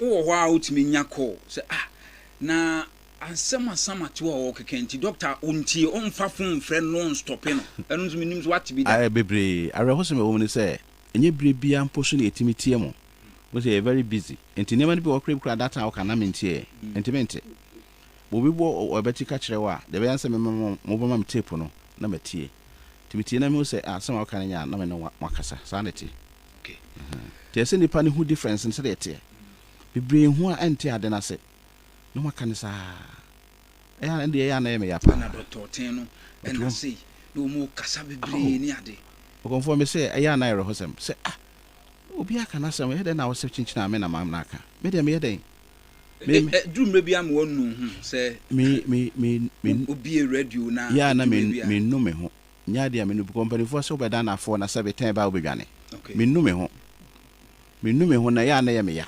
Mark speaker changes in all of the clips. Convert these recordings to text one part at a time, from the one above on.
Speaker 1: wo out me nya call say na ansema sama to wo kekenti doctor ontie onfa phone friend non stop no enu so minim so what be that
Speaker 2: bebre arehose me wo ni say enye bre bia mpo so na etimitie mo we say very busy enti nema ni be okra data wo kana mentie enti mente bo bi bo obeti ka kire wa de be yanse me mo bo mam tape no na matie timitie na me say asema wo kana nya na me no wakasa sanity
Speaker 1: okay
Speaker 2: tese ni pa ni hu difference in say ete bebre hu a ente ade na se no makane sa ya ndi ya na me ya pa
Speaker 1: na Dr. Oteng no and say no mo kasa bebre ni ade
Speaker 2: o confirm me say ya na ere hosem say obi aka na sam he de na wo se chinchina me na mam na aka me de me dey
Speaker 1: drum be am wonu hu say
Speaker 2: me
Speaker 1: obi radio na
Speaker 2: ya na me no me ho nya de me no bu company for so be da na for na 7 ba obedwane me no me ho na ya na ye me ya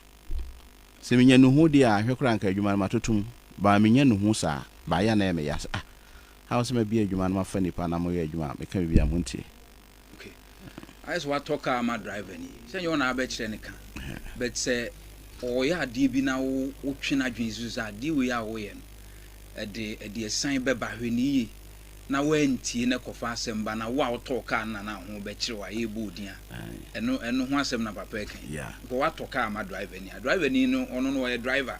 Speaker 2: se me nya no ho de a hwekora nka adwuma ma totum ba me nya no ho sa ba ya na ye me ya how se me bi adwuma na ma fa nipa na mo ye adwuma me ka bi am ntie
Speaker 1: okay I just want talk am driver ni say you na ba kire ne ka but say o ya de bi na wo twena dwensu sa de we ya wo ye no de san be ba hwani na wantie na kofa asem na wa otoka na ho be kire wa ye bodin a eno ho asem na papa e kan go wa toka am driver ni no ono no ye driver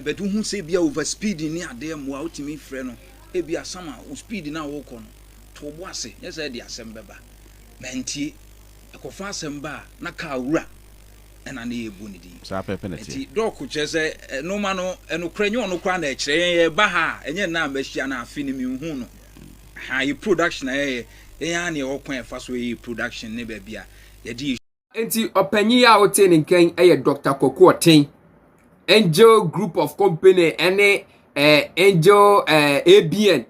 Speaker 1: but hu say bia over speed ni ade mo outimi frɛ no e bia sama o speed na wo kɔ no to bo ase yes e de asem beba mentie e kofa asem ba na ka wura ena na ye bu ni di
Speaker 2: sa pepeneti
Speaker 1: ti dɔko kyɛ sɛ no ma no eno kranyo ono kwa na kyerɛ ye ba ha enye na machia na afi ni mi hu no ha yi production ye ya na ye kwan fa so ye production ne ba bia ye di
Speaker 3: enti opanyi a wote ne nkan eye Dr. Kwaku Oteng Angel Group of Company ene Angel ABN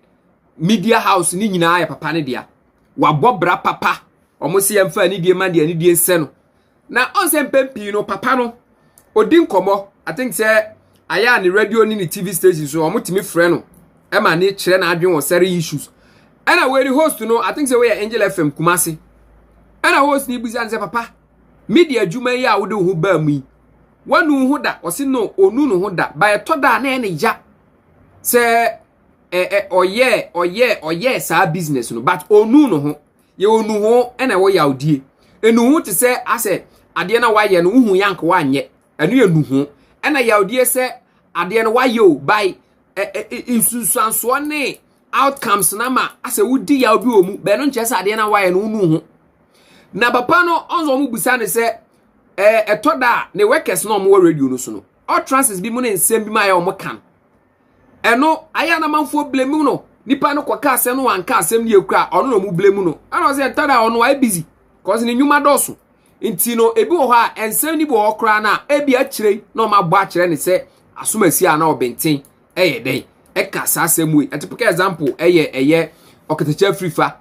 Speaker 3: Media House ni nyina ya papa ne dia wabobra papa omo se yemfa ni die ma de ni die nse no na onse pempi no papa no odi nkomo I think say aya ni radio ni TV station so omo timi frɛ no e ma ne kire na adwen wo sere issues ana we host no I think say we Angel FM Kumasi ana host ni busi an say papa media adwuma yi a wo de ho ba mu wanu ho da osi no onu no ho da ba eto da na ene ya se oye sa business no but onu no ho ye onu ho ena wo yaudie enu ho te se ase ade na waye no hu yank wanye enu ye nu ho ena yaudie se ade na waye o by insusanso ne outcomes na ma ase wudi ya obi omu be no nche se ade na waye no unu ho na papa no onzo mu busa ne se etoda ne workers no mo radio no so no all trances bi mu ne nsem bi ma ya o mo kan eno aya na manfo blame no nipa no kwaka asem no wanka asem ne ekura ono no mu blame no ana o se etoda ono wa busy cause ne nyuma doso nti no ebi wo ha ensem ni bo okra na ebi a kire na o ma bo a kire ne se asomasi a na obenten eye den eka sa asem we typical example eye Okatakyie AFRIFA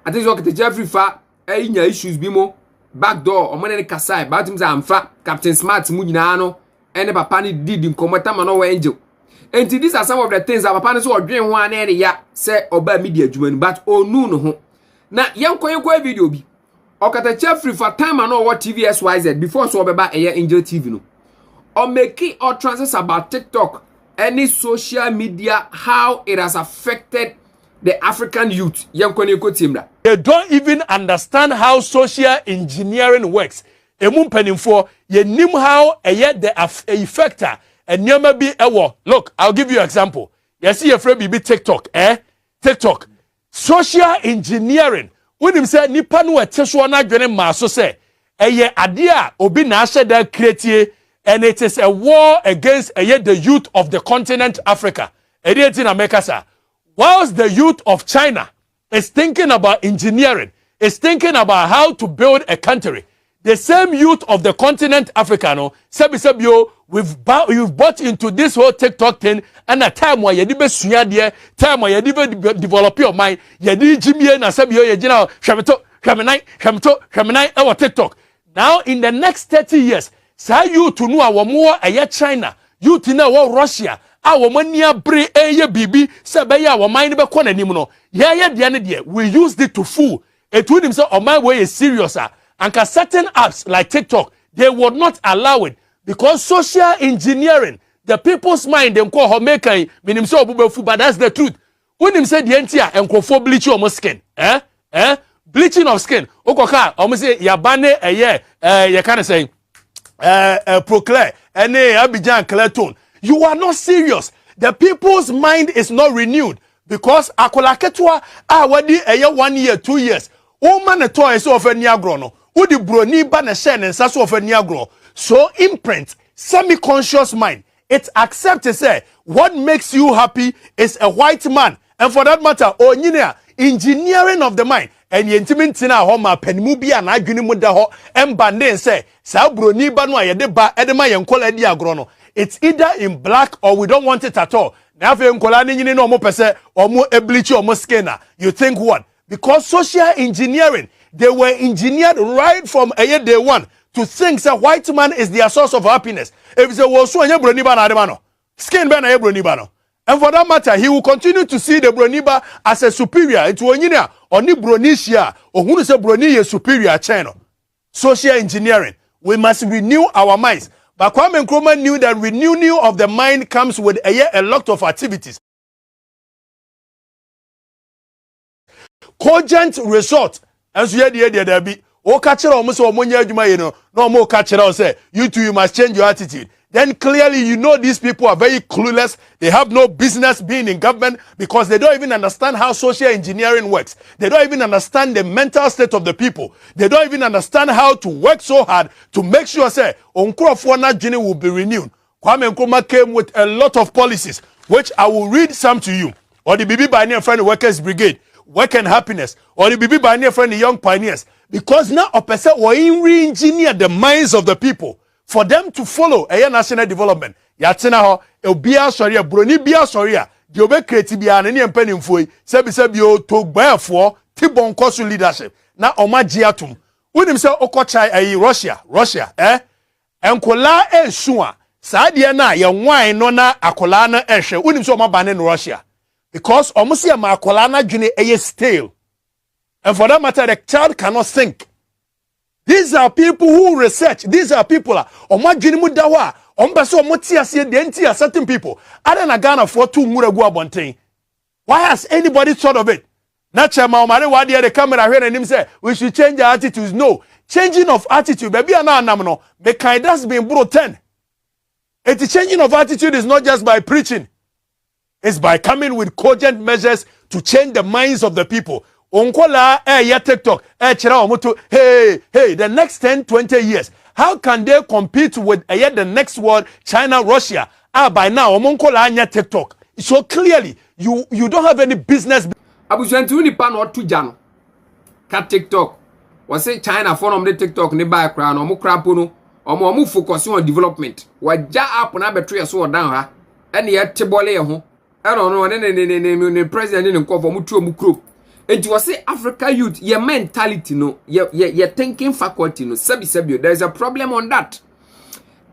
Speaker 3: I think Okatakyie AFRIFA nya issues bi mo backdoor o money kasai batim za amfa Captain Smart mu nyina no ene papa ni did nkomota ma no wa Angel enti these are some of the things that papa ni so odwen ho ana ene ya se oba media adwuma ni but onu no ho na yenkwa video bi Okatakyie AFRIFA time no what TV SYZ before so obeba Angel TV no or make or transits about TikTok any social media how it has affected the African youth.
Speaker 4: They don't even understand how social engineering works. For you know how the effector and never be a war. Look, I'll give you an example. You see a friend be TikTok, TikTok. Social engineering. When him say nipa no eteswana dwene maso say eye adea obi na ahye da create and it is a war against the youth of the continent Africa. In America, sir. Whilst the youth of China is thinking about engineering, is thinking about how to build a country, the same youth of the continent Africa, no, you've bought into this whole TikTok thing, and a time where you did time where you develop your mind, you did Jimmy and Sabio, you know, Shaminai, our TikTok. Now, in the next 30 years, say you to know our more China, you to know Russia. Our money bre bibi say our mind be kwana nim no ye we used it to fool it would him say on my way is serious and certain apps like TikTok they would not allow it because social engineering, the people's mind, them call her making, meaning so, but that's the truth. When him say the entia and crofo bleach your skin, bleaching of skin, okoka, almost say, yabane, you kind of say, proclaim, and Abidjan Clayton. You are not serious. The people's mind is not renewed because akolaketwa wadi 1 year, 2 years. O man a toy so of a niagrono. Udi broni ba na shen and saso of a niagro. So imprint, semi-conscious mind. It accepts to say what makes you happy is a white man. And for that matter, engineering of the mind. And yentimintina homa penmubi and agunimuda ho embande say sa broni ba no ayede ba edema yenkola diagrono. It's either in black or we don't want it at all. Now if yenkola ni nyini no mo pese or mo eblichi or mo scanner. You think what? Because social engineering, they were engineered right from day one to think that white man is their source of happiness. If they were so skin ben broniba. And for that matter, he will continue to see the broniba as a superior. It's only only bronisia or who is a broni superior channel. Social engineering. We must renew our minds. But Kwame Nkrumah knew that renewal of the mind comes with a lot of activities. Cogent result as you there be catcher almost or no more catcher say you too you must change your attitude. Then clearly you know these people are very clueless. They have no business being in government because they don't even understand how social engineering works. They don't even understand the mental state of the people. They don't even understand how to work so hard to make sure say Nkrumah Journey will be renewed. Kwame Nkrumah came with a lot of policies which I will read some to you. Or the BB Pioneer Friend Workers Brigade. Work and happiness, or the BB Pioneer Friend, the young pioneers, because now a person will re-engineer the minds of the people for them to follow a national development. Yatina ho, Obia Soria, Broni Bia Soria, the Obe Creatibia, and any penny for Sebisabio to bear for Tibon Kosu leadership. Now, Omajiatum, with himself Okachai, Russia, and Kola Shua, Sadiana, young wine, nona, Akolana, Eshe, with himself Maban in Russia. Because almost a makolana juni a stale. And for that matter, the child cannot think. These are people who research. These are people mudawa. Certain people. Other Ghana for 2 muragua bontain. Why has anybody thought of it? Nature Maumari the camera here and him say we should change our attitudes. No. Changing of attitude, baby anamno. The kind that's been broken. The changing of attitude is not just by preaching. It's by coming with cogent measures to change the minds of the people. Onkola, TikTok, hey, the next 10, 20 years, how can they compete with the next world, China, Russia? By now, Onkola, TikTok. So clearly, you don't have any business.
Speaker 3: Abujantu pan or 2 jano. Kat TikTok. Was say China for the TikTok ni background or mu crapuno or mu focusing on development. Waja up on a battery so down ha. And yet tebole ho. I don't know, and president didn't call for Mutu. And you say Africa youth, your mentality, no, your thinking faculty, no, sabi, there is a problem on that.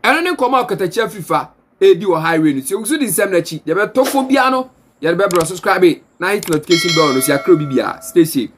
Speaker 3: And then come out at the AFRIFA, do a high range. So, the same that you better talk for piano, you better subscribe, now hit notification bell, no, see a club, stay safe.